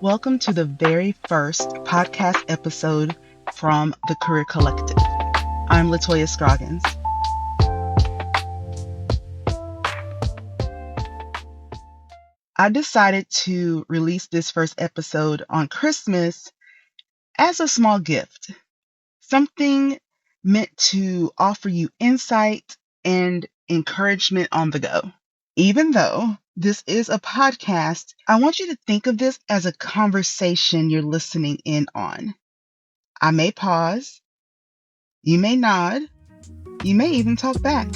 Welcome to the very first podcast episode from the Career Collective. I'm Latoya Scroggins. I decided to release this first episode on Christmas as a small gift, something meant to offer you insight and encouragement on the go. Even though this is a podcast, I want you to think of this as a conversation you're listening in on. I may pause, you may nod, you may even talk back.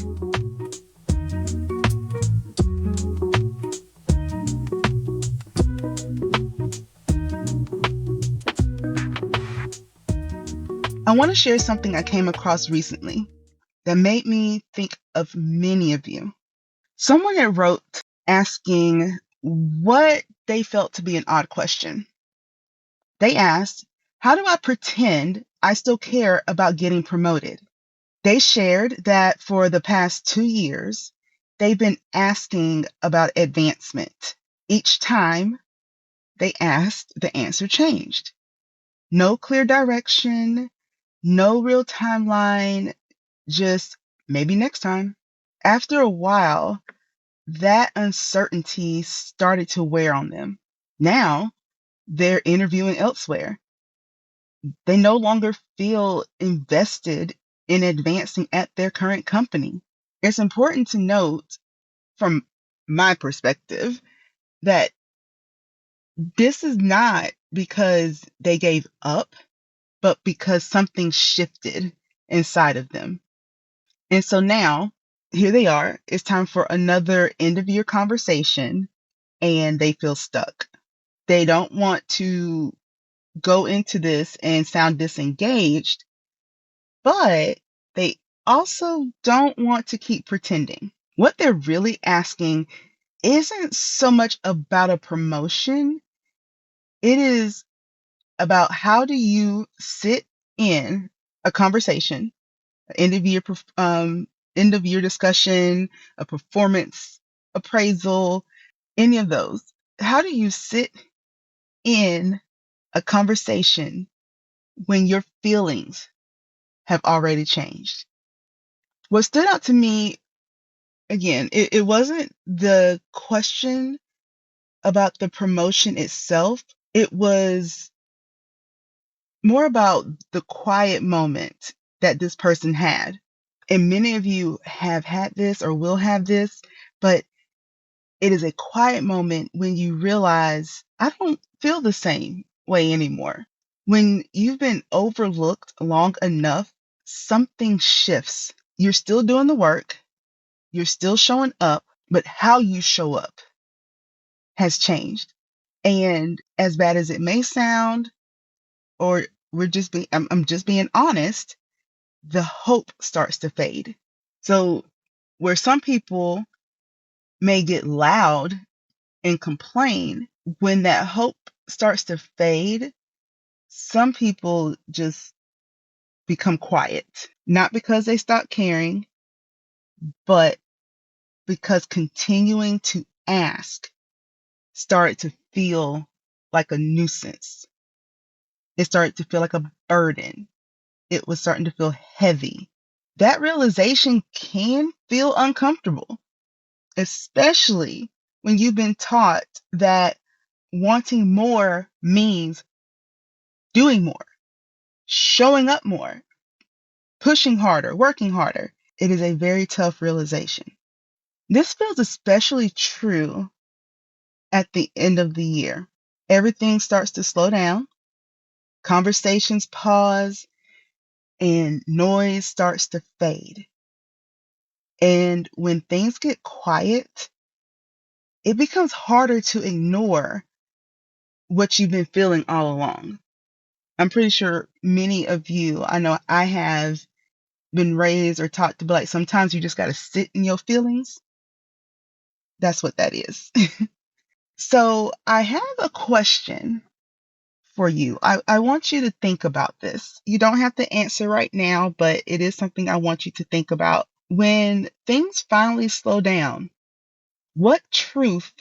I want to share something I came across recently that made me think of many of you. Someone had wrote asking what they felt to be an odd question. They asked, how do I pretend I still care about getting promoted? They shared that for the past 2 years, they've been asking about advancement. Each time they asked, the answer changed. No clear direction, no real timeline, just maybe next time. After a while, that uncertainty started to wear on them. Now, they're interviewing elsewhere. They no longer feel invested in advancing at their current company. It's important to note, from my perspective, that this is not because they gave up, but because something shifted inside of them. And so now, here they are. It's time for another end of year conversation, and they feel stuck. They don't want to go into this and sound disengaged, but they also don't want to keep pretending. What they're really asking isn't so much about a promotion. It is about how do you sit in a conversation, end of year discussion, a performance appraisal, any of those. How do you sit in a conversation when your feelings have already changed? What stood out to me, again, it wasn't the question about the promotion itself. It was more about the quiet moment that this person had. And many of you have had this or will have this, but it is a quiet moment when you realize, I don't feel the same way anymore. When you've been overlooked long enough, something shifts. You're still doing the work, you're still showing up, but how you show up has changed. And as bad as it may sound, or I'm just being honest, the hope starts to fade. So where some people may get loud and complain, when that hope starts to fade, some people just become quiet. Not because they stop caring, but because continuing to ask started to feel like a nuisance. It started to feel like a burden. It was starting to feel heavy. That realization can feel uncomfortable, especially when you've been taught that wanting more means doing more, showing up more, pushing harder, working harder. It is a very tough realization. This feels especially true at the end of the year. Everything starts to slow down, conversations pause, and noise starts to fade. And when things get quiet, it becomes harder to ignore what you've been feeling all along. I'm pretty sure many of you, I know I have been raised or taught to be like, sometimes you just got to sit in your feelings. That's what that is. So I have a question for you. I want you to think about this. You don't have to answer right now, but it is something I want you to think about. When things finally slow down, what truth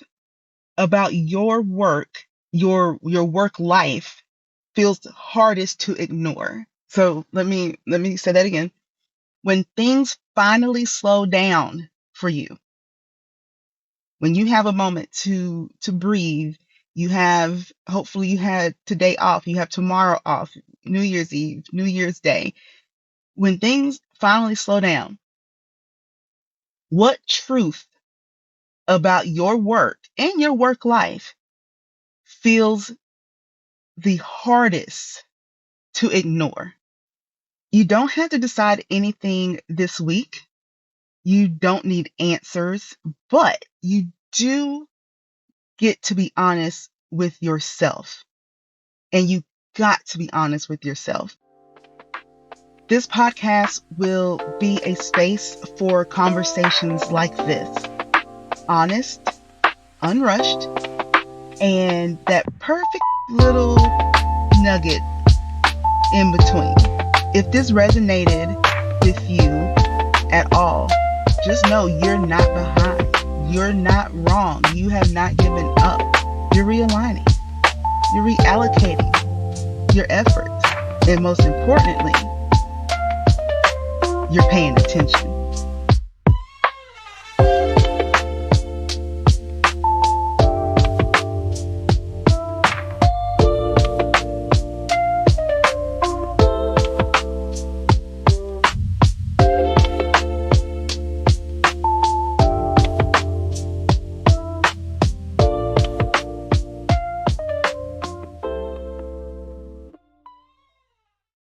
about your work your work life feels hardest to ignore. So let me say that again. When things finally slow down for you, when you have a moment to breathe, hopefully you had today off, you have tomorrow off, New Year's Eve, New Year's Day. When things finally slow down, what truth about your work and your work life feels the hardest to ignore? You don't have to decide anything this week. You don't need answers, but you do get to be honest with yourself. And you got to be honest with yourself. This podcast will be a space for conversations like this: honest, unrushed, and that perfect little nugget in between. If this resonated with you at all, just know you're not behind. You're not wrong. You have not given up. You're realigning. You're reallocating your efforts. And most importantly, you're paying attention.